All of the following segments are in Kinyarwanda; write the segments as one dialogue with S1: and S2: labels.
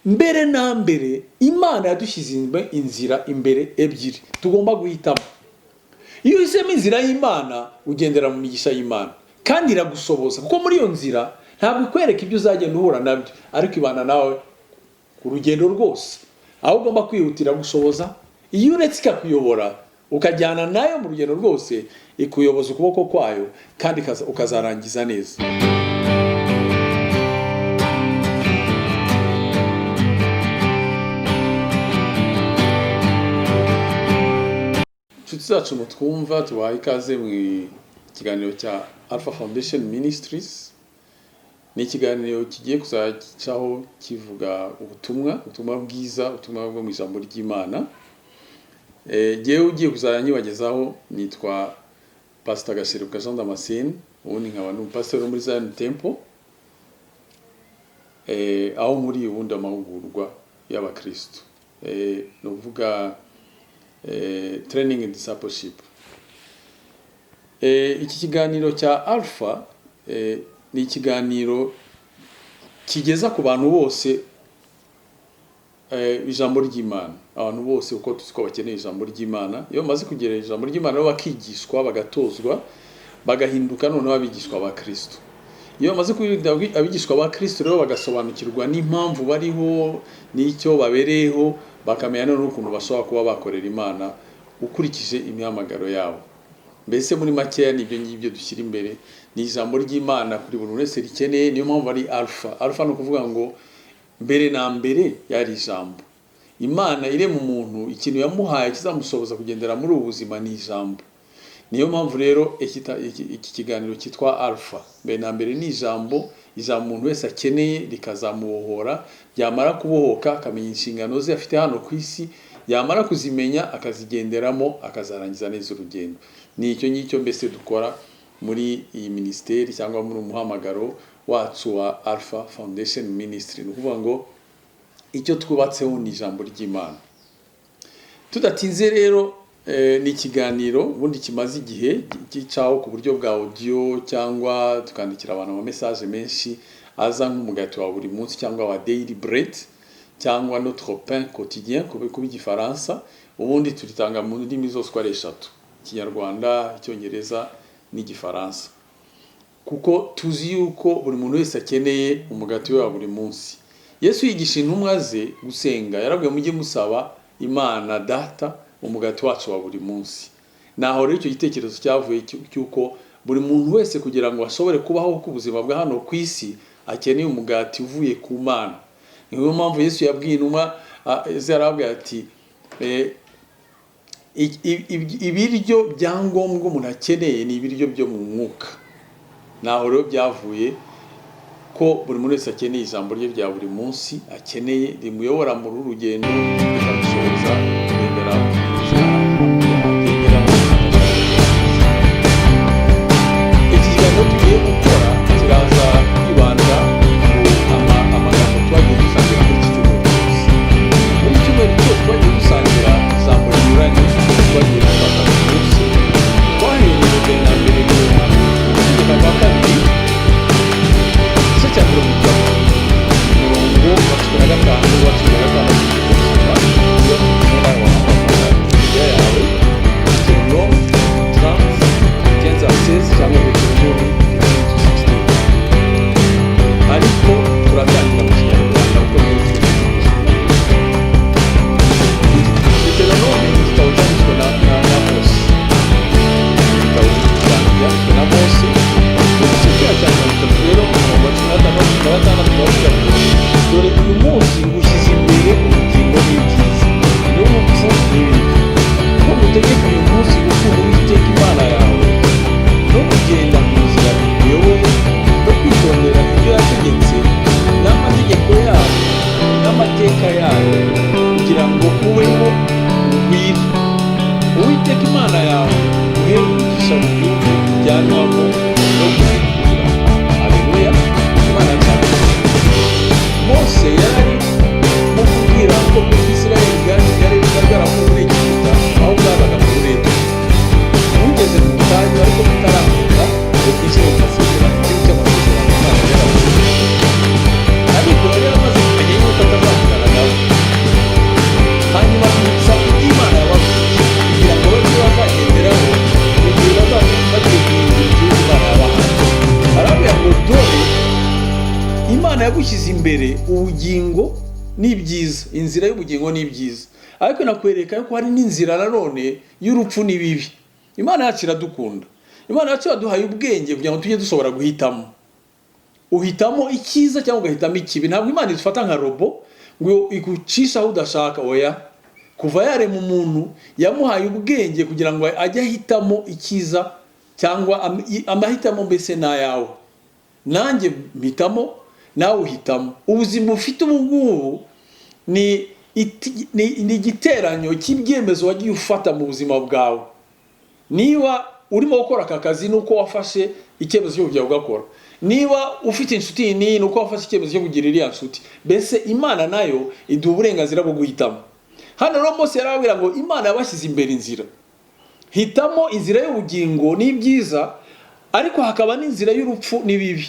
S1: mbere na mbere Imana yadushyize inzira imbere ebyiri tugomba guhitamo. Iyo uhisemo inzira y'Imana ugendera mu migisha y'Imana kandi iragusoboza, kuko muri iyo nzira ntabwo ikwereka ibyo uzagenda uhura nabyo, ariko ibana nawe ku rugendo rwose, aho ugomba kwihutira gushoboza. Iyo uretse ikakuyobora ukajyana nayo mu rugendo rwose, ikuyoboza ukuboko kwayo kandi ukazarangiza neza. Inshuti zacu mutwumva, tubaha ikaze mu kiganiro cya Alpha Foundation Ministries. Ni ikiganiro kigiye kuzacaho kivuga ubutumwa bwiza, ubutumwa bwo mu ijambo ry'Imana. Jewe ugiye kuzanyibagezaho nitwa Pastor Gashiruka Jean Damascene, ubundi nkaba n'umupasiteri muri Zion Temple, aho muri ubundi amahugurwa y'abakristo, no kuvuga training and discipleship. Iki kiganiro cya Alpha ni ikiganiro kigeza ku bantu bose ijambo ry'Imana. Abantu bose uko tuko bakeneye ijambo ry'Imana, iyo maze kugera ijambo ry'Imana bakigishwa, bagatozwa, bagahinduka noneho abigishwa ba Kristo. Iyo maze kugira abigishwa ba Kristo rero bagasobanukirwa n'impamvu bariho, n'icyo babereyeho, bakamenya n'ukuntu bashobora kuba bakorera Imana ukurikije imihamagaro yabo. Mbese muri makeya nibyo ngibyo dushyira imbere, ni ijambo ry'Imana kuri buri wese rikeneye. Niyo mpamvu ari Alpha. Alpha no kuvuga ngo mbere na mbere yari ijambo. Imana irema umuntu, ikintu yamuhaye kizamusoboza kugendera muri ubu buzima ni ijambo. Niyo mpamvu rero iki kiganiro cyitwa Alpha. Mbere na mbere ni ijambo umuntu wese akeneye, rikazamubohora, yamara kubohoka akamenya inshingano ze afite hano ku isi, yamara kuzimenya akazigenderamo, akazarangiza neza urugendo. Ni icyo ngicyo mbese dukora muri iyi ministeri cyangwa muri umuhamagaro wacu wa Alpha Foundation Ministry. Ni ukuvuga ngo icyo twubatseho ni ijambo ry'Imana. Tudatinze rero, ni ikiganiro ubundi kimaze igihe gicaho ku buryo bwa audio, cyangwa tukandikira abantu ama message menshi aza nk'umugati wa buri munsi cyangwa wa daily bread, cyangwa notre pain quotidien ku Gifaransa. Ubundi turitanga mu ndimi zose uko ari eshatu: Kinyarwanda, Icyongereza n'Igifaransa, kuko tuzi yuko buri muntu wese akeneye umugati wa buri munsi. Yesu yigisha intumwa ze gusenga, yarabwiye mujye musaba Imana Data umugati wacu wa buri munsi. Naho rero icyo gitekerezo cyavuye cyuko buri muntu wese kugira ngo ashobore kubaho ku buzima bwa hano ku isi akeneye umugati uvuye ku Mana. Niyo mpamvu Yesu yabwiye intumwa zarabwiye ati ibiryo byangombwa umuntu akeneye ni ibiryo byo mu mwuka. Naho rero byavuye ko buri muntu wese akeneye ijambo rye rya buri munsi, akeneye rimuyobora mu rugendo rikamushoboza kugendera iki kiganiro tugiye gukora kiraza kwibanda amagambo twagiye dusangira muri iki cyumweru cyose. Muri iki cyumweru cyose twagiye dusangira ijambo rinyuranye, twagiye dufata buri munsi. Twahereye mbere na mbere mu gutegeka kwa kabiri, igice cya 30, umurongo wa 15 wa 16 kugeza iyo umubare wa makumyabiri yawe, Deuteronome 30:15-16 cyangwa Deuteronome 15-16. Ariko turatangira mu Kinyarwanda kuko ni Deuteronome igitabo cyanditswe na Mose. Igitabo cyanditswe na Mose. Igice cya 30 rero umurongo wa 16 turavuga ngo dore uyu munsi ngushyize imbere ubugingo n'ibyiza n'urupfu n'ibibi, ko ngutegeka uyu munsi gukunda Uwiteka Imana yawe, no kugenda mu nzira ikuyoboye, no kwitondera ibyo yategetse n'amategeko yayo n'amateka yayo, kugira ngo ubeho ugwire. Uwiteka Imana yawe uhe umugisha mu gihugu ujyanwamo no kuzikura. Haleluya. Imana cyane. Mose yari mu kubwira ko Isirayeli byari bigaragara muri Egiputa, aho bwabaga mu buretwa. Ugeze mu butayu ariko mutaramuka ngo twinjire mu masezerano, igihugu cy'amasezerano Imana yaravuze. Ariko yari amaze kumenya yuko atazakora imbere ubugingo n'ibyiza, inzira y'ubugingo n'ibyiza, ariko nakwereka yuko hari n'inzira nanone y'urupfu n'ibibi. Imana yacu iradukunda, Imana yacu yaduhaye ubwenge kugira ngo tujye dushobora guhitamo. Uhitamo icyiza cyangwa ugahitamo ikibi. Ntabwo Imana idufata nka robo ngo igucisha aho udashaka. Oya, kuva yarema umuntu yamuhaye ubwenge kugira ngo ajye ahitamo icyiza, cyangwa amahitamo mbese n'ayawe. Nanjye mpitamo, nawe uhitamo. Ubuzima ufite ubu ngubu ni igiteranyo cy'ibyemezo wagiye ufata mu buzima bwawe. Niba urimo gukora aka kazi nuko wafashe icyemezo cyo kujya ugakora. Niba ufite inshuti ni nuko wafashe icyemezo cyo kugira iriya nshuti. Mbese Imana nayo iduha uburenganzira bwo guhitamo. Hano rero Mose yarababwira ngo Imana yabashyize imbere inzira. Hitamo inzira y'ubugingo n'ibyiza, ariko hakaba n'inzira y'urupfu n'ibibi.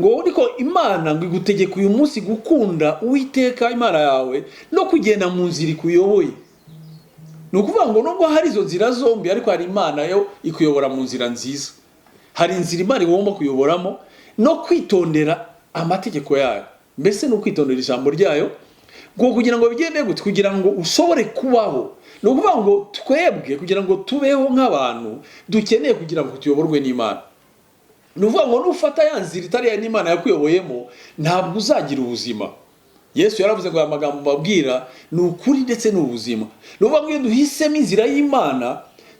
S1: Ngo ariko Imana ngo igutegeka uyu munsi gukunda Uwiteka Imana yawe no kugenda mu nzira ikuyoboye. Ni ukuvuga ngo nubwo hari izo nzira zombi, ariko hari Imana yo ikuyobora mu nzira nziza. Hari inzira Imana igomba kuyoboramo no kwitondera amategeko yayo. Mbese no kwitondera ijambo ryayo ngo kugira ngo bigende gute, kugira ngo ushobore kubaho. Ni ukuvuga ngo twebwe kugira ngo tubeho nk'abantu dukeneye kugira ngo tuyoborwe n'Imana. Ni ukuvuga ngo nufata ya nzira itari ya n'Imana yakuyoboyemo, ntabwo uzagira ubuzima. Yesu yaravuze ngo aya magambo mbabwira ni ukuri ndetse n'ubuzima. Ni ukuvuga ngo iyo duhisemo inzira y'Imana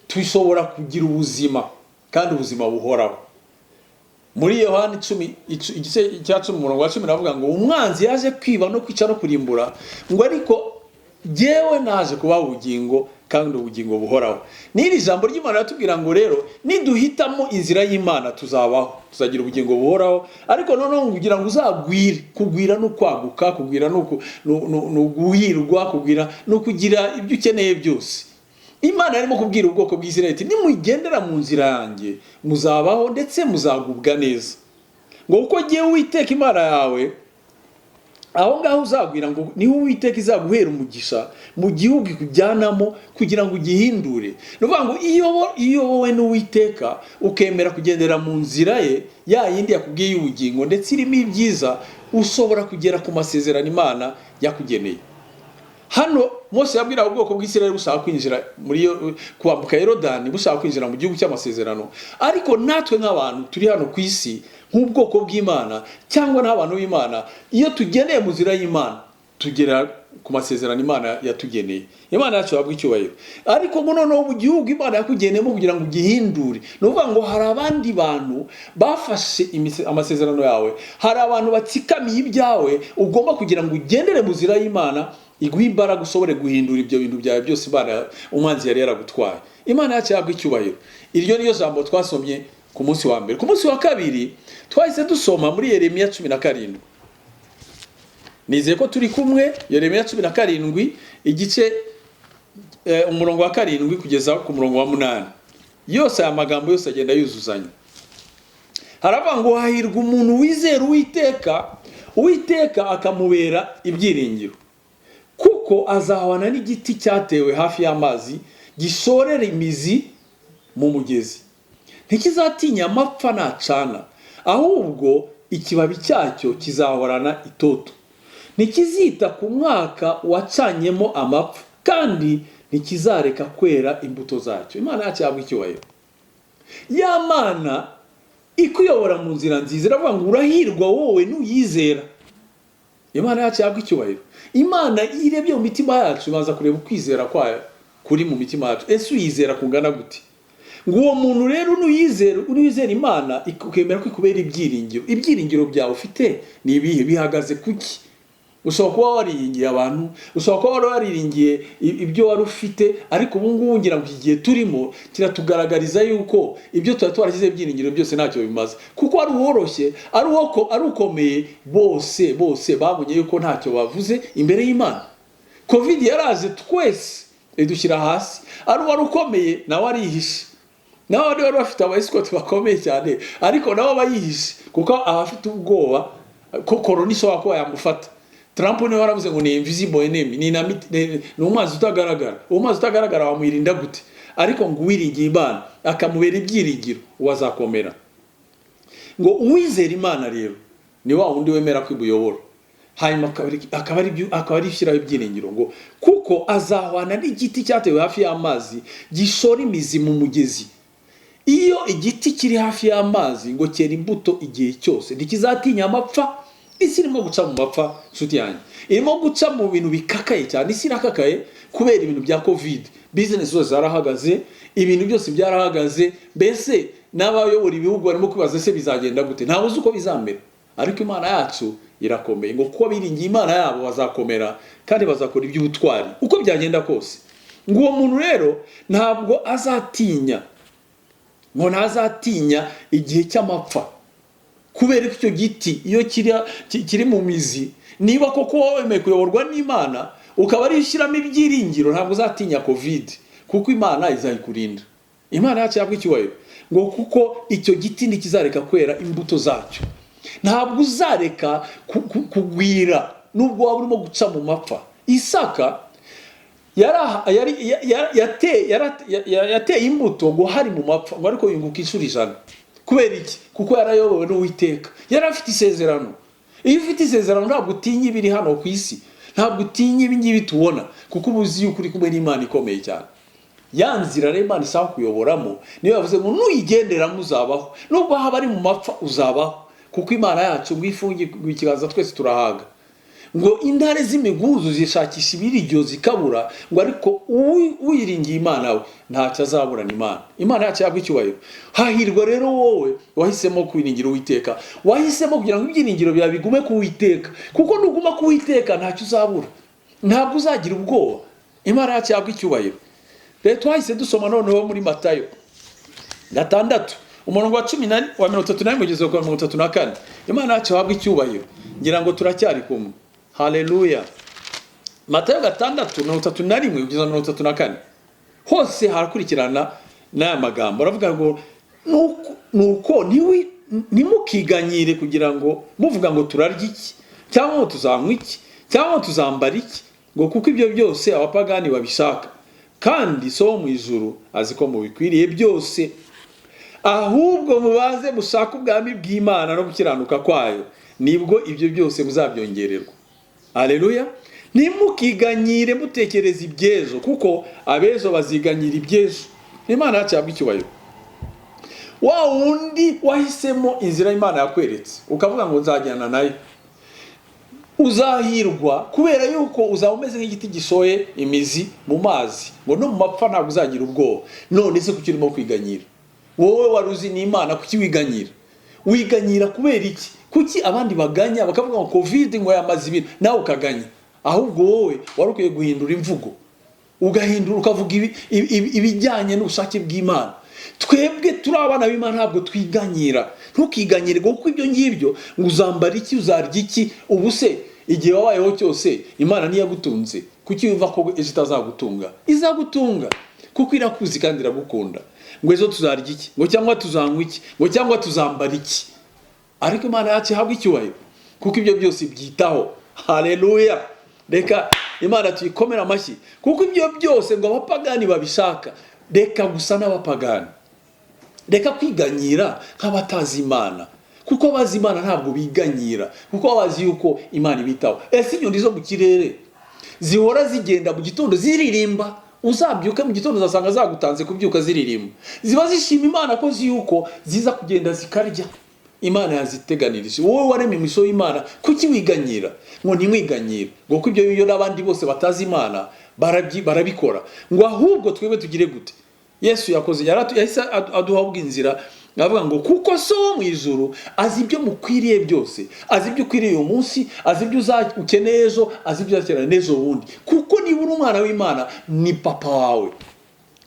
S1: dushobora kugira ubuzima, kandi ubuzima buhoraho. Muri Yohana 10 igice cya 10 umurongo wa 10 navuga ngo umwanzi yaje kwiba no kwica no kurimbura, ngo ariko jyewe naje kubaha ubugingo kandi ubugingo buhoraho. N'iri jambo ry'Imana ratubwira ngo rero niduhitamo inzira y'Imana tuzabaho, tuzagira ubugingo buhoraho. Ariko noneho kugira ngo uzagwire, kugwira no kwaguka, kugwira no guhirwa, kugwira no kugira ibyo ukeneye byose. Imana yarimo kubwira ubwoko bw'Isirayeli iti nimugendera mu nzira yanjye muzabaho ndetse muzagubwa neza. Ngo uko jyewe Uwiteka Imana yawe, aho ngaho uzagwira ngo niho Uwiteka izaguhera umugisha mu gihugu ikujyanamo kugira ngo ugihindure. Ni ukuvuga ngo iyo wowe n'Uwiteka ukemera kugendera mu nzira ye, ya yindi yakubwiye y'ubugingo ndetse irimo ibyiza, ushobora kugera ku masezerano Imana yakugeneye. Hano Mose yabwira ubwoko bw'Isirayeli bushaka kwinjira muri kwambuka Yorodani, bushaka kwinjira mu gihugu cy'amasezerano. Ariko natwe nk'abantu turi hano ku isi nk'ubwoko bw'Imana cyangwa n'abantu b'Imana, iyo tugeneye mu nzira y'Imana tugera ku masezerano Imana yatugeneye. Imana yacu yabwa icyubahiro. Ariko ngo noneho mu gihugu Imana yakugeneyemo kugira ngo ugihindure. Ni ukuvuga ngo hari abandi bantu bafashe amasezerano yawe, hari abantu batsikamiye ibyawe, ugomba kugira ngo ugendere mu nzira y'Imana iguha imbaraga ushobore guhindura ibyo bintu byawe byose umwanzi yari yaragutwaye. Imana yacu yabwa icyubahiro. Iryo niyo jambo twasomye ku munsi wa mbere. Ku munsi wa kabiri twahise dusoma muri Yeremiya 17. Nizeye ko turi kumwe. Yeremiya 17 igice umurongo wa 7 kugeza ku murongo wa 8. Yose aya magambo yose agenda yuzuzanya. Haravuga ngo hahirwa umuntu wizera Uwiteka, Uwiteka akamubera ibyiringiro. Kuko azahwana n'igiti cyatewe hafi y'amazi, gishorera imizi mu mugezi. Ntikizatinya amapfa nacana, ahubwo ikibabi cyacyo kizahorana itoto. Ntikizita ku mwaka wacanyemo amapfa, kandi ntikizareka kwera imbuto zacyo. Imana yacu yabwa icyubahiro. Ya Mana ikuyobora mu nzira nziza, iravuga ngo urahirwa wowe n'uyizera. Imana yacu yabwa icyubahiro. Imana irebye mu mitima yacu, ibanza kureba ukwizera kwayo kuri mu mitima yacu. Ese uyizera kungana gute? Ngo uwo muntu rero unuyizera Imana ikemera ko ikubera ibyiringiro. Ibyiringiro byawe ufite ni ibihe? Bihagaze kuki? Ushobora kuba wariringiye abantu, ushobora kuba wariringiye ibyo wari ufite, ariko ubu ngubu ngira ngo igihe turimo kiratugaragariza yuko ibyo tuba twarashyize ibyiringiro byose ntacyo bimaze. Kuko ari uworoshye, ari ukomeye, bose babonye yuko ntacyo bavuze imbere y'Imana. Covid yaraje twese idushyira hasi. Ari wari ukomeye nawe arihishe. Nawe wari bafite abayisikoti bakomeye cyane, ariko nabo bayihishe kuko abafite ubwoba ko corona ishobora kuba yamufata. Trump niwe waravuze ngo ni invisible enemy, ni umwanzi utagaragara. Uwo mwanzi utagaragara wamuyirinda gute? Ariko ngo uwiringiye Imana akamubera ibyiringiro, wazakomera. Ngo uwizera Imana rero ni wa wundi wemera kwibuyobora. hanyuma akaba ari ishyiraho ibyiringiro ngo kuko azahwana n'igiti cyatewe hafi y'amazi gishora imizi mu mugezi. Iyo igiti kiri hafi y'amazi ngo cyera imbuto igihe cyose ntikizatinya amapfa. Isi irimo guca mu mapfa nshuti yanjye, irimo guca mu bintu bikakaye cyane. Isi irakakaye kubera ibintu bya covid, business zose zarahagaze, ibintu byose byarahagaze. Mbese n'abayobora ibihugu barimo kwibaza se bizagenda gute, ntawe uzi uko bizamera. Ariko Imana yacu irakomeye, ngo kuko biringiye Imana yabo bazakomera kandi bazakora iby'ubutwari uko byagenda kose. Ngo uwo muntu rero ntabwo azatinya, ngo ntazatinya igihe cy'amapfa, kubera ko icyo giti iyo kiri mu mizi, niba koko wemeye kuyoborwa n'Imana ukaba ari ishyiramo ibyiringiro, ntabwo uzatinya covid, kuko Imana izayikurinda. Imana yacu yabwo icyubahiro, ngo kuko icyo giti ntikizareka kwera imbuto zacyo. Ntabwo uzareka kugwira nubwo waba urimo guca mu mapfa. Isaka yateye imbuto ngo hari mu mapfa, ngo ariko yunguka inshuro 100. Kubera iki? Kuko yarayobowe n'Uwiteka, yari afite isezerano. Iyo ufite isezerano ntabwo utinya ibiri hano ku isi, ntabwo utinya ibi ngibi tubona, kuko ubuzi yuko uri kumwe n'Imana ikomeye cyane. Ya nzira rero Imana ishaka kuyoboramo niyo yavuze ngo nuyigenderamo uzabaho, nubwo haba ari mu mapfa uzabaho, kuko Imana yacu ngo ifungiye ikiganza twese turahaga. Ngo intare z'imiguzu zishakisha ibiryo zikabura, ngo ariko uwiringiye Imana we ntacyo azaburana Imana. Imana yacu yabwo icyubahiro. Hahirwa rero wowe wahisemo kwiringira Uwiteka, wahisemo kugira ngo ibyiringiro byawe bigume ku Uwiteka, kuko nuguma ku Uwiteka ntacyo uzabura, ntabwo uzagira ubwoba. Imana yacu yabwo icyubahiro. Rero twahise dusoma noneho muri Matayo 6 umurongo wa 31 kugeza ku 34. Imana yacu yabwo icyubahiro, ngira ngo turacyari kumwe. Haleluya. Matayo 6:31 kugeza 34 hose harakurikirana n'aya magambo. Aravuga ngo nuko ntimukiganyire kugira ngo muvuga ngo turarya iki cyangwa tuzanywa iki cyangwa tuzambara iki, ngo kuko ibyo byose abapagani babishaka, kandi so mu ijuru azi ko mubikwiriye byose. Ahubwo mubaze mushaka ubwami bw'Imana no gukiranuka kwayo, nibwo ibyo byose muzabyongererwa. Haleluya. Nimukiganyire mutekereza ibyejo, kuko abejo baziganyira ibyejo. Imana yacu yabwo icyubahiro. Wa wundi wahisemo inzira Imana yakweretse ukavuga ngo nzajyana nayo, uzahirwa, kubera yuko uzaba umeze nk'igiti gishoye imizi mu mazi, ngo no mu mapfa ntabwo uzagira ubwoba. None se kuki urimo kwiganyira? Wowe waruzi n'Imana, kuki wiganyira? Wiganyira kubera iki? Kuki abandi baganya bakavuga ngo covid ngo yamaze ibintu nawe ukaganya? Ahubwo wowe warukwiye guhindura imvugo, ugahindura ukavuga ibijyanye n'ubushake bw'Imana. Twebwe turi abana b'Imana, ntabwo twiganyira. Ntukiganyire kuko ibyo ngibyo ngo uzambara iki, uzarya iki. Ubu se igihe wabayeho cyose Imana niyagutunze, kuki wumva ko ejo itazagutunga? Izagutunga, kuko irakuzi kandi iragukunda. Ngo ejo tuzarya iki, ngo cyangwa tuzanywa iki, ngo cyangwa tuzambara iki. Ariko Imana yacu ihabwa icyubahiro, kuko ibyo byose byitaho. Haleluya. Reka Imana tuyikomera amashyi, kuko ibyo byose ngo abapagani babishaka. Reka gusa n'abapagani, reka kwiganyira nk'abatazi Imana, kuko abazi Imana ntabwo biganyira, kuko bazi yuko Imana ibitaho. Ese inyoni zo mu kirere zihora zigenda mu gitondo ziririmba, uzabyuka mu gitondo uzasanga zagutanze kubyuka ziririmba. Ziba zishima Imana ko yuko ziza kugenda zikarya. Imana yaziteganirije. Wowe waremye imiso y'Imana, kuki wiganyira? Ngo ntimwiganyire, ngo kuko ibyo biyo n'abandi bose batazi Imana barabikora. Ngo ahubwo twebwe tugire gute? Yesu yakoze yahise aduha ubwinzira, avuga ngo kuko so mu ijuru azi ibyo mukwiriye byose, azi ibyo ukwiriye uyu munsi, azi ibyo ukeneye ejo, azi ibyo uzakenera n'ejo bundi. Kuko niba uri umwana w'Imana ni papa wawe.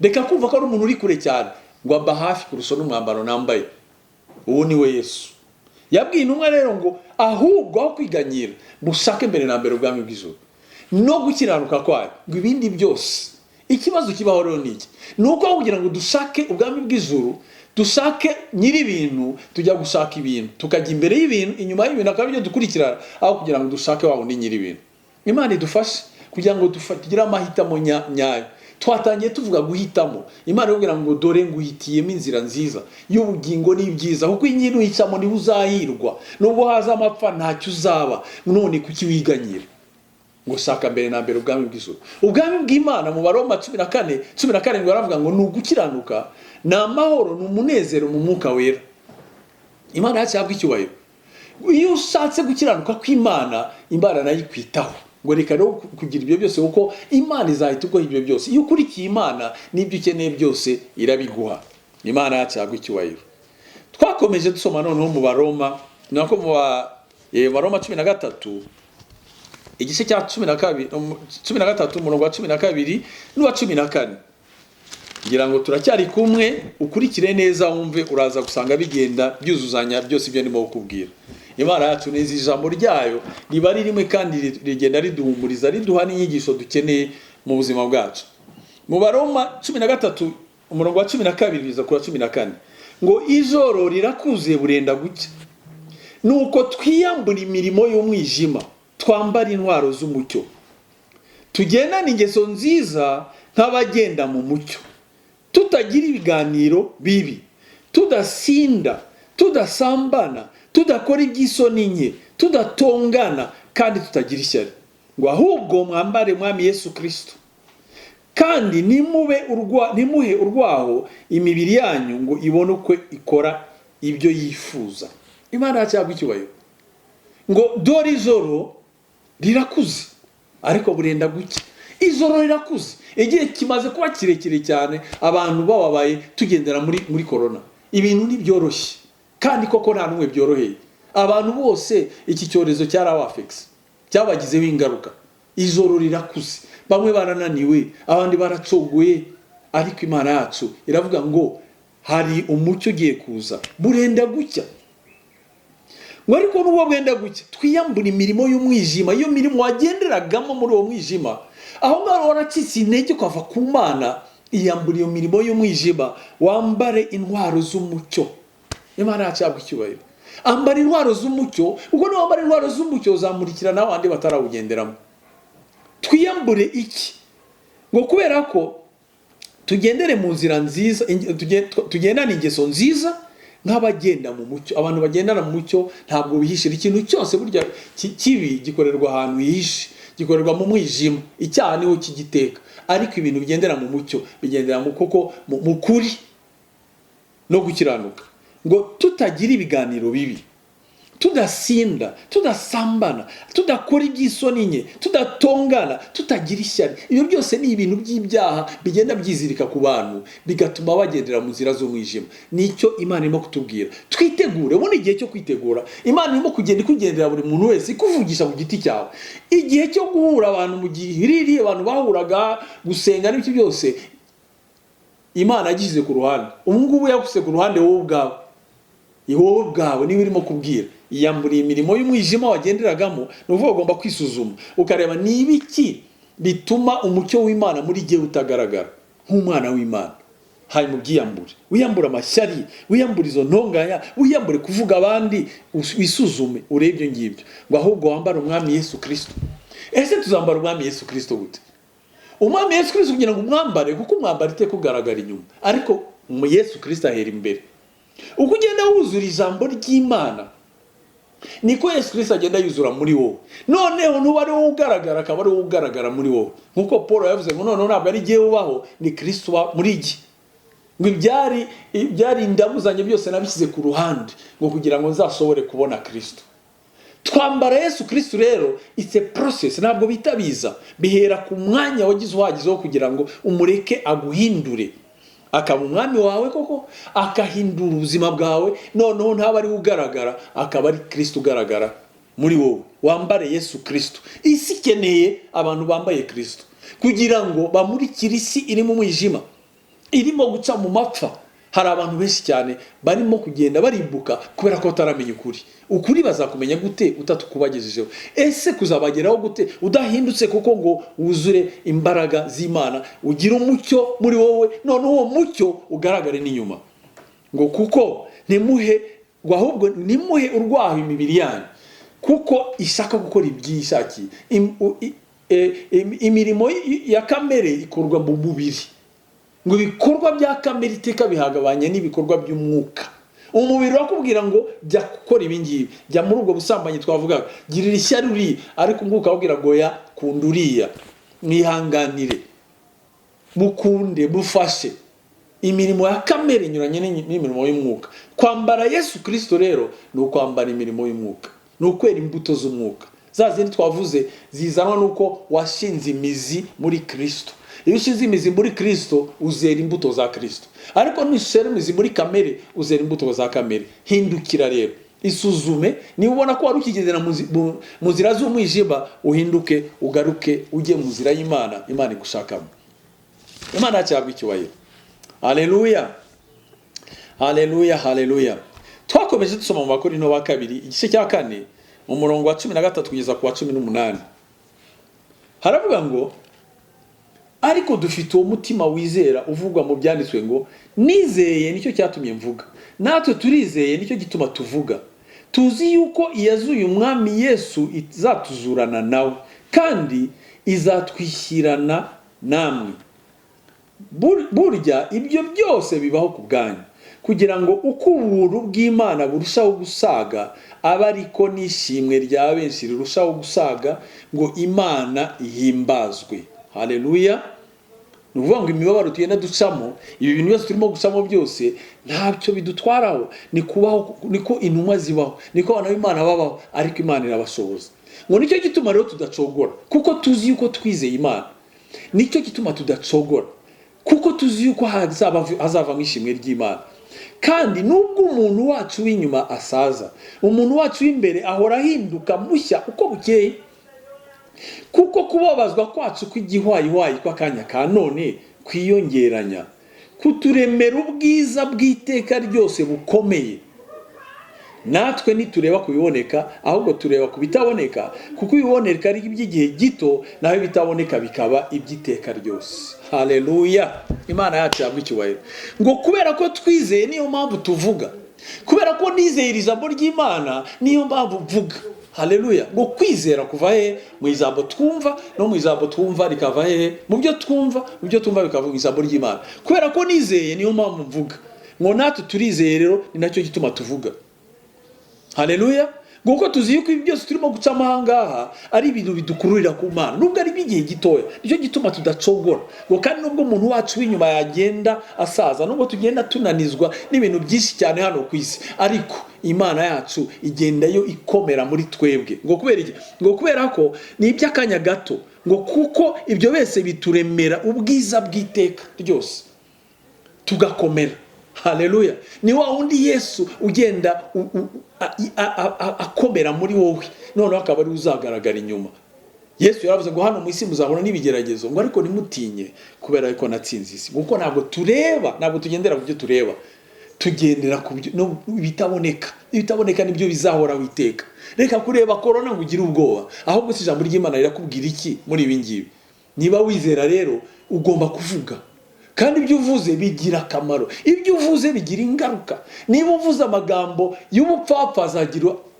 S1: Reka kumva ko ari umuntu uri kure cyane, ngo aba hafi kurusha n'umwambaro nambaye. Uwo ni we Yesu. Yabwiye intumwa rero ngo ahubwo aho kwiganyira mushake mbere na mbere ubwami bw'ijuru no gukiranuka kwayo, ngo ibindi byose. Ikibazo kibaho rero niki? Nuko aho kugira ngo dushake ubwami bw'ijuru, dushake nyiri ibintu, tujya gushaka ibintu, tukajya imbere y'ibintu, inyuma y'ibintu akaba byo dukurikirana, aho kugira ngo dushake wa wundi nyiri ibintu. Imana idufashe kugira ngo tugire amahitamo nyayo, twatangiye tuvuga guhitamo. Imana ivugira ngo dore nguhitiyemo inzira nziza y'ubugingo n'ibyiza, kuko inyiri uhitamo niho uzahirwa, nubwo haza amapfa ntacyo uzaba. None kuki wiganyira ngo shaka mbere na mbere ubwami bw'ijuru? Ubwami bw'Imana mu Baroma 14:17 baravuga ngo ni ugukiranuka, ni amahoro, ni umunezero mu mwuka wera. Imana yacu yabwa icyubahiro. Iyo ushatse gukiranuka kw'Imana, Imana nayo ikwitaho ngo reka rero kugira ibyo byose, kuko Imana izahita iguha ibyo byose. Iyo ukurikiye Imana, n'ibyo ukeneye byose irabiguha. Imana yacu yabwa icyubahiro. Twakomeje dusoma noneho mu Baroma, nako mu Baroma 13 igice cya 13 umurongo wa 12 n'uwa 14. Ngira ngo turacyari kumwe, ukurikire neza wumve, uraza gusanga bigenda byuzuzanya byose ibyo ndimo kukubwira. Imana yacu neza, ijambo ryayo riba rimwe kandi rigenda riduhumuriza, riduha n'inyigisho dukeneye mu buzima bwacu. Mu Baroma 13 umurongo wa 12 biza kuri 14 ngo ijoro rirakuze burenda gucya, nuko twiyambura imirimo y'umwijima, twambara intwaro z'umucyo, tugendana ingeso nziza nk'abagenda mu mucyo, tutagira ibiganiro bibi, tudasinda, tudasambana, tudakora iby'isoni nke, tudatongana kandi tutagira ishyari, ngo ahubwo mwambare Mwami Yesu Kristo, kandi ntimuhe urwaho imibiri yanyu ngo ibone uko ikora ibyo yifuza. Imana yacu yabwa icyubahiro. Ngo dore ijoro rirakuze ariko burenda gucya. Ijoro rirakuze, igihe kimaze kuba kirekire cyane, abantu bababaye tugendera muri corona. Ibintu ntibyoroshye, kandi koko nta numwe byoroheye. Abantu bose iki cyorezo cyarabafex, cyabagizeho ingaruka. Ijoro rirakuze, bamwe barananiwe, abandi baracogoye, ariko Imana yacu iravuga ngo hari umucyo ugiye kuza, burenda gucya. Ngo ariko n'uwo bwenda gucya, twiyambura imirimo y'umwijima, iyo mirimo wagenderagamo muri uwo mwijima, aho ngaho waracitse intege ukava ku Mana, iyambura iyo mirimo y'umwijima, wambare intwaro z'umucyo. Imana yacu yabwa icyubahiro. Ambara intwaro z'umucyo, ubwo ni wambara intwaro z'umucyo uzamurikira n'abandi batarawugenderamo. Twiyambure iki? Ngo kubera ko tugendere mu nzira nziza, tugendana ingeso nziza nk'abagenda mu mucyo. Abantu bagendana mu mucyo ntabwo bihishira. Ikintu cyose burya kibi gikorerwa ahantu hihishe, gikorerwa mu mwijima. Icyaha niho kigiteka, ariko ibintu bigendera mu mucyo bigendera mu kuri no gukiranuka. Ngo tutagira ibiganiro bibi, tudasinda, tudasambana, tudakora iby'isoni nke, tudatongana, tutagira ishyari. Ibyo byose ni ibintu by'ibyaha bigenda byizirika ku bantu, bigatuma bagendera mu nzira z'umwijima. Nicyo Imana irimo kutubwira. Twitegure. Ubundi igihe cyo kwitegura, Imana irimo kugenda ikugendera buri muntu wese, ikuvugisha ku giti cyawe. Igihe cyo guhura abantu mu gihe ririye abantu bahuraga gusenga n'ibyo byose, Imana yagishyize ku ruhande. Ubu ngubu yagusize ku ruhande wowe ubwawe niba urimo kubwira. Iyamburiye imirimo y'umwijima wagenderagamo, nuvuga ugomba kwisuzuma ukareba niba iki bituma umucyo w'Imana muri gihe utagaragara nk'umwana w'Imana. Hanyuma byiyambure, wiyambure amashyari, wiyambure izo ntonganya, wiyambure kuvuga abandi, wisuzume urebye ngibyo. Ngo ahubwo wambare Umwami Yesu Kristo. Ese tuzambara Umwami Yesu Kristo gute? Umwami Yesu Kristo kugira ngo umwambare, kuko umwambare iteka kugaragara inyuma, ariko Yesu Kristo ahera imbere. Uko ugenda wuzura ijambo ry'Imana, niko Yesu Kristo agenda yuzura muri wowe. Noneho nuba ari wowe ugaragara, akaba ari wowe ugaragara muri wowe. Nkuko Paul yavuze ngo noneho ntabwo ari jye ubaho, ni Kristo uba muri jye. Ngo ibyari indabuzanye byose nabishyize ku ruhande, ngo kugira ngo nzashobore kubona Kristo. Twambara Yesu Kristo rero, it's a process, ntabwo bitabiza. Bihera ku mwanya wagizeho kugira ngo umureke aguhindure, akaba umwami wawe koko, akahindura ubuzima bwawe. Noneho ntaba ari ugaragara, akaba ari Kristo ugaragara muri wowe. Wambare Yesu Kristo. Isi ikeneye abantu bambaye Kristo, kugira ngo bamurikire isi iri mu mwijima, irimo guca mu mapfa. Hari abantu benshi cyane barimo kugenda barimbuka kubera ko bataramenya ukuri. Bazakumenya gute utatukubagejejeho? Ese kuzabageraho gute udahindutse kuko ngo wuzure imbaraga z'Imana, ugira umucyo muri wowe, none uwo mucyo ugaragare n'inyuma. Ngo kuko ahubwo nimuhe urwaho imibiri yanyu, kuko ishaka gukora ibyishakiye. imirimo ya kamere ikorwa mu mubiri, ngo ibikorwa bya kamere iteka bihagabanye n'ibikorwa by'umwuka. Umubiri wakubwira ngo jya gukora ibi ngibi, jya muri ubwo busambanyi twavugaga, girira ishyari uriya, ariko umwuka wakubwira ngo ya kunda uriya, mwihanganire, mukunde, mufashe. Imirimo ya kamere inyuranye n'imirimo y'umwuka. Kwambara Yesu Kristo rero ni ukwambara imirimo y'umwuka, ni ukwera imbuto z'umwuka. Za zindi twavuze zizanwa nuko washinze imizi muri Kristo. Iyo ushinze imizi muri Kristo uzera imbuto za Kristo, ariko nishera imizi muri kamere uzera imbuto za kamere. Hindukira rero, isuzume, niba ubona ko wari ukigendera mu nzira z'umwijima, uhinduke ugaruke ujye mu nzira y'Imana, Imana igushakamo. Imana yacyagwa icyubahiro. Haleluya, haleluya, haleluya. Twakomeje dusoma mu Bakorinto ba kabiri igice cya 4 mu murongo wa 13 kugeza ku wa 18. Haravuga ngo ariko dufite uwo mutima wizera uvugwa mu byanditswe ngo nizeye nicyo cyatumye mvuga, natwe turizeye nicyo gituma tuvuga. Tuzi yuko iyazuye umwami Yesu izatuzurana nawe kandi izatwishyirana namwe. Burya ibyo byose bibaho ku bwanyu, kugira ngo uko ubuntu bw'Imana burushaho gusaga, aba ariko n'ishimwe rya benshi rirushaho gusaga, ngo Imana ihimbazwe. Haleluya. Nuvuga ngo imibabaro tugenda ducamo, ibi bintu byose turimo gucamo byose ntacyo bidutwaraho, ni kubaho, niko intumwa zibaho, niko abana b'Imana babaho, ariko Imana irabashoboza. Ngo nicyo gituma rero tudacogora, kuko tuzi yuko twizeye Imana. Nicyo gituma tudacogora, kuko tuzi yuko hazava ishimwe ry'Imana. Kandi nubwo umuntu wacu w'inyuma asaza, umuntu wacu w'imbere ahora ahinduka mushya uko bukeye. Kuko kubabazwa kwacu kw'igihwayihwayi kw'akanya ka none kwiyongeranya kuturemera ubwiza bw'iteka ryose bukomeye. Natwe nitureba kubiboneka, ahubwo tureba kubitaboneka, kuko ibiboneka ari iby'igihe gito, naho ibitaboneka bikaba iby'iteka ryose. Haleluya. Imana yacu yabwa icyubahiro. Ngo kubera ko twizeye niyo mpamvu tuvuga, kubera ko nizeye ijambo ry'Imana niyo mpamvu mvuga. Haleluya. Ngo kwizera kuva he? Mu ijambo twumva, no mu ijambo twumva rikava he? Mu byo twumva, bikava mu ijambo ry'Imana. Kubera ko nizeye niyo mpamvu mvuga. Ngo natwe turizeye rero, ni nacyo gituma tuvuga. Haleluya. Nguko tuzi yuko ibi byose turimo gucamo ahangaha ari ibintu bidukururira ku Mana, nubwo ari igihe gitoya. Nicyo gituma tudacogora. Ngo kandi nubwo umuntu wacu w'inyuma yagenda asaza, nubwo tugenda tunanizwa n'ibintu byinshi cyane hano ku isi, ariko Imana yacu igenda yo ikomera muri twebwe. Ngo kubera iki? Ngo kubera ko ni iby'akanya gato. Ngo kuko ibyo bese bituremera ubwiza bw'iteka ryose, tugakomera. Haleluya. Ni wa wundi Yesu ugenda akomera muri wowe, none akaba ari uzagaragara inyuma. Yesu yaravuze ngo hano mu isi muzahura n'ibigeragezo, ngo ariko nimutinye kubera yuko natsinze isi. Kuko ntabwo tureba, ntabwo tugendera ku byo tureba, tugendera ku byo bitaboneka. Ibitaboneka nibyo bizahora witeka. Reka kureba corona ngo ugire ubwoba, ahubwo si ijambo ry'Imana rirakubwira iki muri ibi ngibi. Niba wizera rero ugomba kuvuga, kandi ibyo uvuze bigira akamaro, ibyo uvuze bigira ingaruka. Niba uvuze amagambo y'ubupfapfa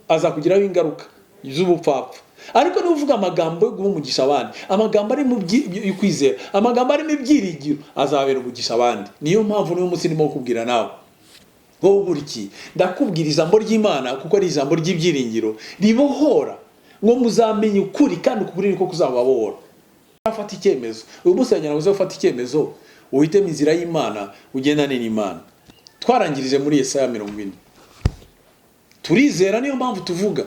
S1: azakugiraho ingaruka z'ubupfapfa, ariko niba uvuga amagambo yo guha umugisha abandi, amagambo ari mu kwizera, amagambo ari mu byiringiro, azabera umugisha abandi. Niyo mpamvu niyo munsi ndimo kukubwira nawe, wowe buriki ndakubwira ijambo ry'Imana, kuko ari ijambo ry'ibyiringiro ribohora. Ngo muzamenye ukuri, kandi ukuri niko kuzababohora. Afata icyemezo uyu munsi, yanyana uzafata icyemezo, uhitemo inzira y'Imana, ugendane n'Imana. Twarangirije muri Yesaya 40. Turizera, niyo mpamvu tuvuga,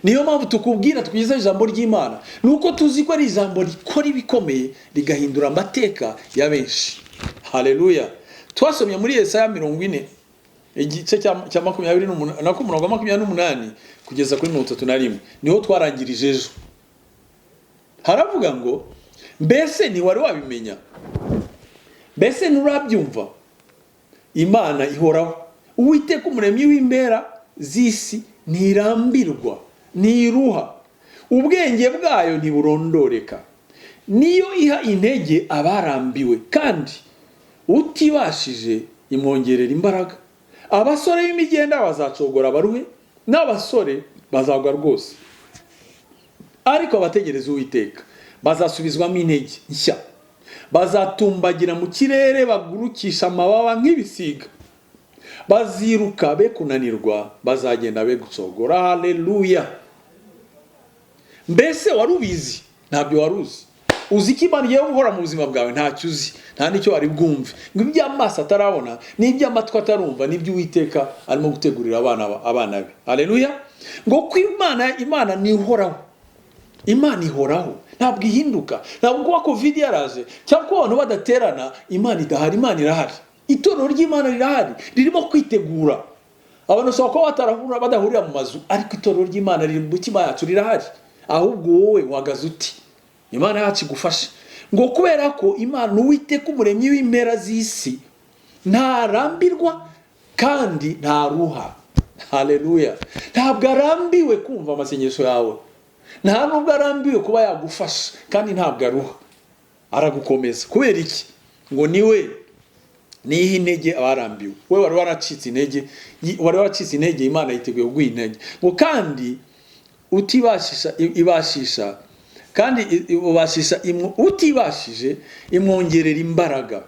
S1: niyo mpamvu tukubwira tukugeza ijambo ry'Imana, nuko tuzi ko ari ijambo rikora ibikomeye rigahindura amateka ya benshi. Haleluya. Twasomye muri Yesaya 40 igice cya 28 kugeza kuri 31, niho twarangirije ejo. Haravuga ngo mbese ni wari wabimenya, mbese nurabyumva, Imana ihoraho, Uwiteka umuremyi w'imbera z'isi ntirambirwa, ntiruha, ubwenge bwayo ntiburondoreka, niyo iha intege abarambiwe, kandi utibashije imwongerera imbaraga. Abasore b'imigenda bazacogora baruhe, n'abasore bazagwa rwose, ariko abategereza Uwiteka bazasubizwamo intege nshya, bazatumbagira mu kirere bagurukisha amababa nk'ibisiga, baziruka be kunanirwa, bazagenda be gucogora. Haleluya! Mbese warubizi? Ntabyo waruzi. Uzi ko Imana igiye gukora mu buzima bwawe? Ntacyo uzi, nta n'icyo wari bwumve. Ngo iby'amaso atarabona n'iby'amatwi atarumva nibyo Uwiteka arimo gutegurira abana be. Haleluya! Ngo ko Imana ni ihoraho. Imana ihoraho, ntabwo ihinduka. Ntabwo kuba covid yaraje cyangwa ko abantu badaterana Imana idahari. Imana irahari. Itorero ry'Imana rirahari, ririmo kwitegura. Abantu bashobora kuba batarahura badahurira mu mazu, ariko itorero ry'Imana riri mu mutima yacu, rirahari. Ahubwo wowe wagaze uti Imana yacu igufashe. Ngo kubera ko Imana Uwiteka umuremyi w'impera z'isi ntarambirwa kandi ntaruha. Haleluya! Ntabwo arambiwe kumva amasengesho yawe, nta nubwo arambiwe kuba yagufasha, kandi ntabwo aruha, aragukomeza. Kubera iki? Ngo niwe niho intege abarambiwe. We wari waracitse intege, Imana yiteguye kuguha intege. Ngo kandi utibashisha utibashije imwongerera imbaraga.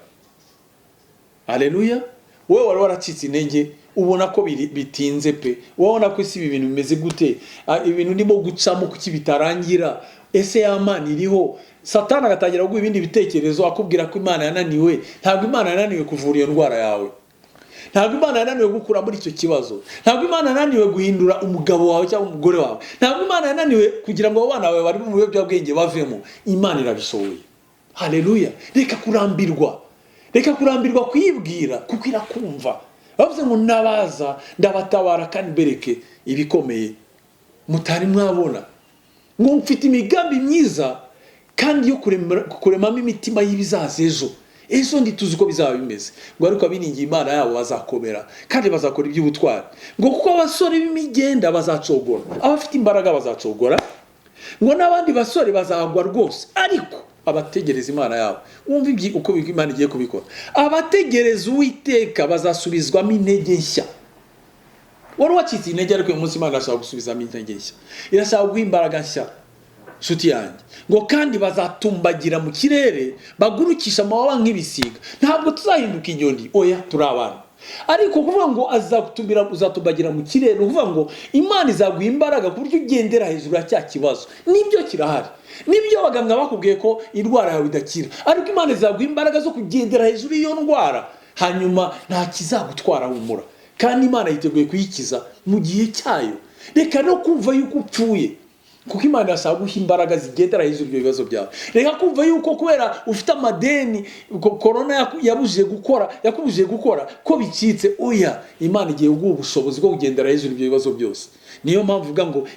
S1: Haleluya! We wari waracitse intege, ubona ko bitinze pe, ubona ko isi ibintu bimeze gute, ibintu ndimo gucamo kuki bitarangira, ese ya Mana iriho? Satani agatangira kuguha ibindi bitekerezo akubwira ko Imana yananiwe. Ntabwo Imana yananiwe kuvura iyo ndwara yawe, ntabwo Imana yananiwe gukura muri icyo kibazo, ntabwo Imana yananiwe guhindura umugabo wawe cyangwa umugore wawe, ntabwo Imana yananiwe kugira ngo abana bawe bari mu biyobyabwenge bavemo. Imana irabishoboye. Haleluya! Reka kurambirwa kuyibwira, kuko irakumva. Bavuze ngo nabaza ndabatabara kandi bereke ibikomeye mutari mwabona. Ngo mfite imigambi myiza kandi yo kuremamo imitima y'ibizaza ejo ndituzi uko bizaba bimeze. Ngo ariko abiringiye Imana yabo bazakomera kandi bazakora iby'ubutwari. Ngo kuko abasore b'imigenda bazacogora, abafite imbaraga bazacogora, ngo n'abandi basore bazagwa rwose, ariko abategereza Imana yabo. Wumva uko Imana igiye kubikora. Abategereza Uwiteka bazasubizwamo intege nshya. Wari wacitse intege, ariko uyu munsi Imana irashaka gusubizamo intege nshya, irashaka guha imbaraga nshya. Nshuti yanjye, ngo kandi bazatumbagira mu kirere bagurukisha amababa nk'ibisiga. Ntabwo tuzahinduka inyoni, oya, turi abantu. Ariko kuvuga ngo uzatumbagira mu kirere, kuvuga ngo Imana izaguha imbaraga ku buryo ugendera hejuru ya cya kibazo. Nibyo kirahari, nibyo abaganga bakubwiye ko indwara yawe idakira, ariko Imana izaguha imbaraga zo kugendera hejuru y'iyo ndwara, hanyuma nta kizagutwara humura. Kandi Imana yiteguye kuyikiza mu gihe cyayo. Reka no kumva yuko upfuye, kuko Imana yashaka guha imbaraga zigendera hejuru y'ibyo bibazo byawe. Reka kumva yuko kubera ufite amadeni, corona yakubujije gukora ko bicitse. Oya, Imana igiye kuguha ubushobozi bwo kugendera hejuru y'ibyo bibazo byose. Niyo mpamvu uvuga ngo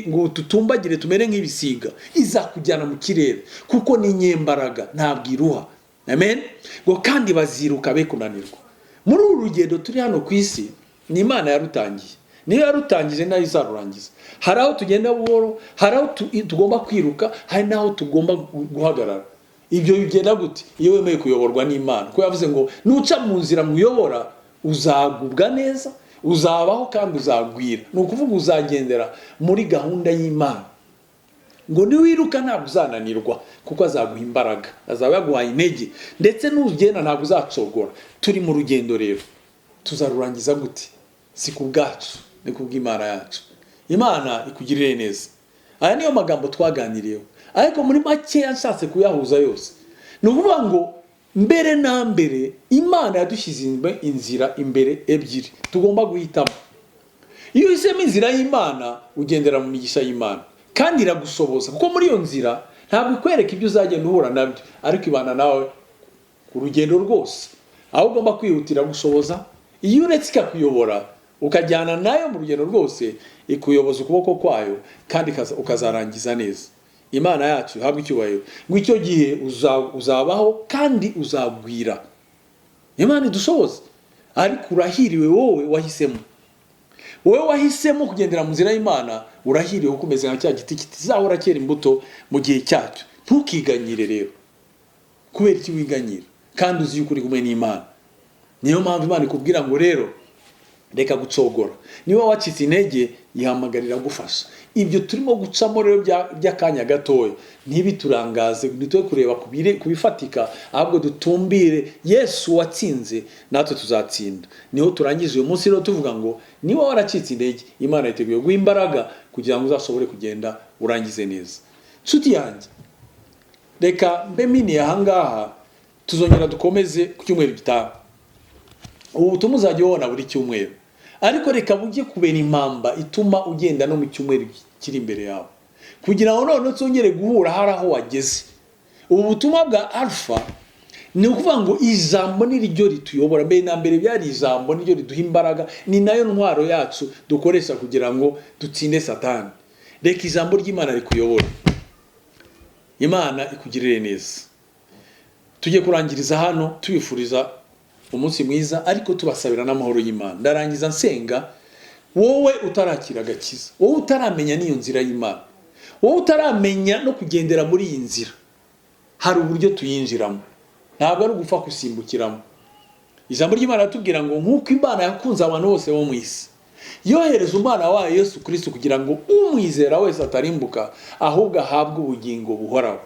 S1: ngo tutumbagire tumere nk'ibisiga, izakujyana mu kirere, kuko ni nyembaraga, ntabwo iruha. Amen. Ngo kandi baziruka be kunanirwa. Muri uru rugendo turi hano ku isi, ni Imana yarutangiye, niyo yarutangije nayo izarurangiza. Hari aho tugenda buhoro, hari aho tugomba kwiruka, hari naho tugomba guhagarara. Ibyo bigenda gute? Iyo wemeye kuyoborwa n'Imana. Kuko yavuze ngo nuca mu nzira muyobora uzagubwa neza, uzabaho kandi uzagwira. Ni ukuvuga uzagendera muri gahunda y'Imana. Ngo niwiruka ntabwo uzananirwa, kuko azaguha imbaraga, azaba yaguhaye intege, ndetse n'ugenda ntabwo uzacogora. Turi mu rugendo rero, tuzarurangiza gute? Si ku bwacu, ni ku bw'Imana yacu. Imana ikugirire neza. Aya niyo magambo twaganiriyeho, ariko muri make yanshatse kuyahuza yose. Ni ukuvuga ngo mbere na mbere Imana yadushyize inzira imbere ebyiri tugomba guhitamo. Iyo uhisemo inzira y'Imana ugendera mu migisha y'Imana, kandi iragushoboza, kuko muri iyo nzira ntabwo ikwereka ibyo uzagenda uhura nabyo, ariko ibana nawe ku rugendo rwose. Aho ugomba kwihutira gushoboza, iyo uretse ikakuyobora ukajyana nayo mu rugendo rwose, ikuyoboza ukuboko kwayo kandi ukazarangiza neza. Imana yacu habwa icyubahiro. Ngo icyo gihe uzabaho kandi uzagwira. Imana idushoboza, ariko urahiriwe wowe wahisemo. Wowe wahisemo kugendera mu nzira y'Imana, urahiriwe ukomeze nka cya giti kitazahora cyera imbuto mu gihe cyacyo. Ntukiganyire rero. Kubera iki wiganyira? Kandi uzi yuko uri kumwe n'Imana. Niyo mpamvu Imana ikubwira ngo rero reka gucogora. Niba wacitse intege yihamagarira gufasha. Ibyo turimo gucamo rero by'akanya gatoya ntibiturangaze, ntitwe kureba kubifatika, ahubwo dutumbire Yesu watsinze, natwe tuzatsinda. Niho turangije uyu munsi rero tuvuga ngo niba waracitse intege, Imana yiteguye guha imbaraga kugira ngo uzashobore kugenda urangize neza. Nshuti yanjye, reka mbe mini ahangaha, tuzongera dukomeze ku cyumweru gitaha. Ubu butumwa uzajya ubona buri cyumweru, ariko reka bujye kubera impamba ituma ugenda no mu cyumweru kiri imbere yawe, kugira ngo none tuzongere guhura hari aho wageze. Ubu butumwa bwa Alpha ni ukuvuga ngo ijambo ni ryo rituyobora. Mbere na mbere byari ijambo ni ryo riduha imbaraga, ni nayo ntwaro yacu dukoresha kugira ngo dutsinde Satani. Reka ijambo ry'Imana rikuyobora. Imana ikugirire neza. Tujye kurangiriza hano tubifuriza umunsi mwiza, ariko tubasabira n'amahoro y'Imana. Ndarangiza nsenga. Wowe utarakira agakiza, wowe utaramenya n'iyo nzira y'Imana, wowe utaramenya no kugendera muri iyi nzira, hari uburyo tuyinjiramo, ntabwo ari ugupfa kusimbukiramo. Ijambo ry'Imana ratubwira ngo nk'uko Imana yakunze abantu bose bo mu isi, yohereza umwana wayo Yesu Kristo kugira ngo umwizera wese atarimbuka, ahubwo ahabwe ubugingo buhoraho.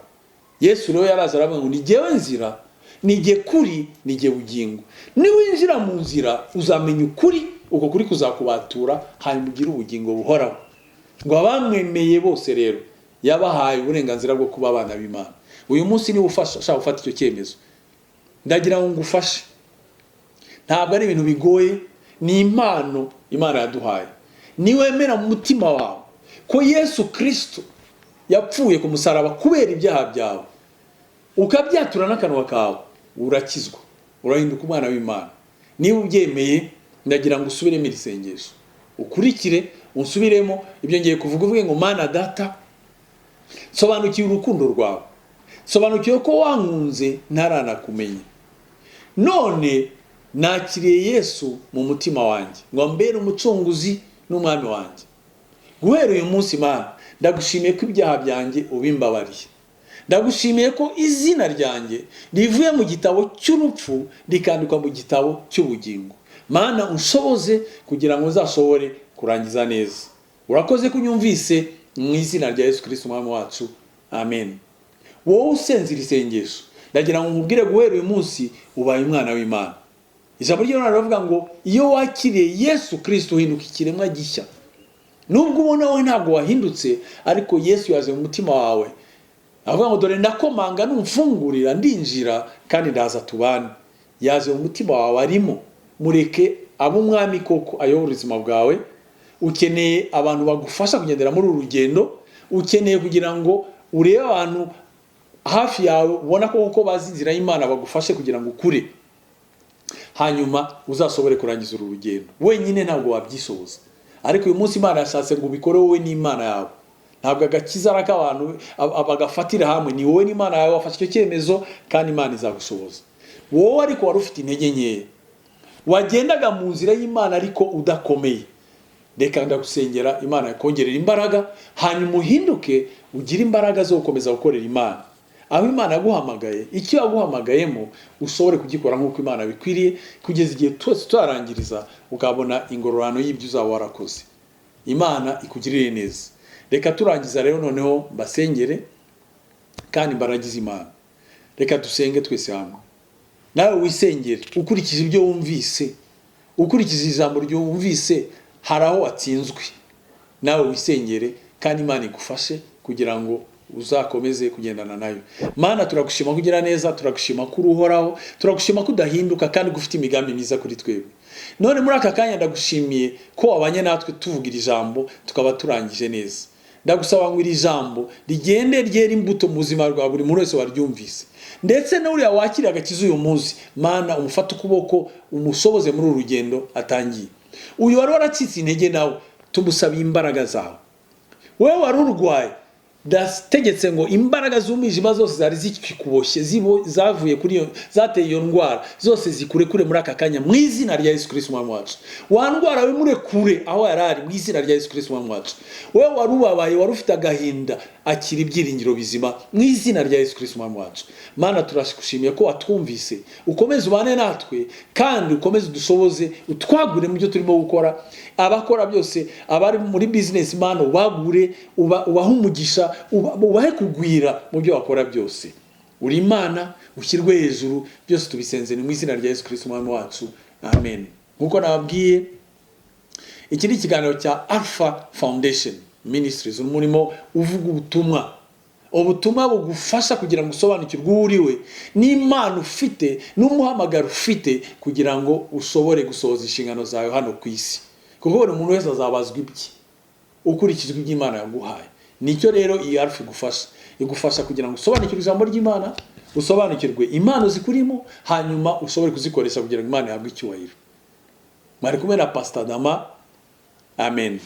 S1: Yesu rero yaraza aravuga ngo ni jyewe nzira, ni jye kuri, ni jye bugingo. Niwinjira mu nzira uzamenya ukuri, uko kuri kuzakubatura, hanyuma ugire ubugingo buhoraho. Ngo abamwemeye bose rero yabahaye uburenganzira bwo kuba abana b'Imana. Uyu munsi niba ushaka gufata icyo cyemezo, ndagira ngo ngufashe. Ntabwo ari ibintu bigoye, ni impano Imana yaduhaye. Niwemera mu mutima wawe ko Yesu Kristo yapfuye ku musaraba kubera ibyaha byawe, ukabyatura n'akanwa kawe, urakizwa, urahinduka umwana w'Imana. Niba ubyemeye, ndagira ngo usubiremo iri sengesho, ukurikire, unsubiremo ibyo ngiye kuvuga. Uvuge ngo Mana Data, sobanukiwe urukundo rwawe, sobanukiwe ko wankunze ntaranakumenya. None nakiriye Yesu mu mutima wanjye ngo ambere umucunguzi n'umwami wanjye. Guhera uyu munsi Mana, ndagushimiye ko ibyaha byanjye ubimbabariye. Ndagushimiye ko izina ryanjye rivuye mu gitabo cy'urupfu rikandikwa mu gitabo cy'ubugingo. Mana unshoboze kugira ngo uzashobore kurangiza neza. Urakoze kunyumvise, mu izina rya Yesu Kristo umwami wacu, amen. Wowe usenze iri sengesho, ndagira ngo nkubwire guhera uyu munsi ubaye umwana w'Imana. Ijambo ry'Imana rivuga ngo iyo wakiriye Yesu Kristo uhinduka ikiremwa gishya. Nubwo ubona wowe ntabwo wahindutse, ariko Yesu yaje mu mutima wawe. Avuga ngo dore ndakomanga, numfungurira ndinjira kandi ndaza tubane. Yaje mu mutima wawe arimo. Mureke ab'umwami koko ayobora ubuzima bwawe. Ukeneye abantu bagufasha kugendera muri uru rugendo, ukeneye kugira ngo urebe abantu hafi yawe ubona ko koko bazi inzira y'Imana bagufashe kugira ngo ukure, hanyuma uzashobore kurangiza uru rugendo. Wenyine ntabwo wabyishoboza, ariko uyu munsi Imana yashatse ngo ubikore wowe n'Imana yawe. Ntabwo agakiza araka abantu abagafatira hamwe, ni wowe n'Imana yawe wafashe icyo cyemezo, kandi Imana izagushoboza. Wowe ariko wari ufite intege nkeya, wagendaga mu nzira y'Imana ariko udakomeye, reka ndagusengera Imana yakongerera imbaraga, hanyuma uhinduke ugire imbaraga zo gukomeza gukorera Imana. Aho Imana yaguhamagaye, icyo yaguhamagayemo ushobore kugikora nk'uko Imana bikwiriye, kugeza igihe twese turarangiriza ukabona ingororano y'ibyo uzaba warakoze. Imana ikugirire neza. Reka turangiza rero noneho mbasengere kandi mbaragize Imana. Reka dusenge twese hamwe. Nawe wisengere ukurikije ibyo wumvise, ukurikije ijambo ryo wumvise, hari aho watsinzwe. Nawe wisengere kandi Imana igufashe kugira ngo uzakomeze kugendana nayo. Mana turagushima kugira neza, turagushima ko uhoraho, turagushima ko udahinduka kandi gufite imigambi myiza kuri twebwe. None muri aka kanya ndagushimiye ko wabanye natwe tuvugira ijambo tukaba turangije neza. Ndagusaba ngo iri jambo rigende ryera imbuto mu buzima bwa buri muntu wese waryumvise. Ndetse n'uriya wakiriye agakiza uyu munsi, Mana umufate ukuboko umushoboze muri uru rugendo atangiye. Uyu wari waracitse intege nawe tumusabiye imbaraga zawe. Wewe wari urwaye, ndategetse ngo imbaraga z'umwijima zose zari zikikuboshye zavuye kuri iyo zateye iyo ndwara zose zikure kure muri aka kanya mu izina rya Yesu Kristo umwami wacu. Wa ndwara we mure kure aho yarari mu izina rya Yesu Kristo umwami wacu. Wewe warubabaye wari ufite agahinda akira ibyiringiro bizima mu izina rya Yesu Kristo umwami wacu. Mana turashikushimiye ko watwumvise, ukomeze ubane natwe kandi ukomeze udushoboze, utwagure mu byo turimo gukora. Abakora byose, abari muri business Mana ubagure, ubahe umugisha, ubahe kugwira mu byo wakora byose. Uri Imana, ushyirwe hejuru, byose tubisenze mu izina rya Yesu Kristo umwami wacu. Amen. Nkuko nababwiye, iki ni ikiganiro cya Alpha Foundation Ministries, umurimo uvuga ubutumwa bugufasha kugira ngo usobanukirwe uwo uriwe n'Imana ufite n'umuhamagaro ufite kugira ngo ushobore gusohoza inshingano zawe hano ku isi. Kuko buri muntu wese azabazwa ibye ukurikije ibyo Imana yaguhaye. Nicyo rero iyi Alpha igufasha kugira ngo usobanukirwe ijambo ry'Imana, usobanukirwe impano zikurimo, hanyuma ushobore kuzikoresha kugira ngo Imana ihabwe icyubahiro. Mwari kumwe na Pastor Dama. Amen.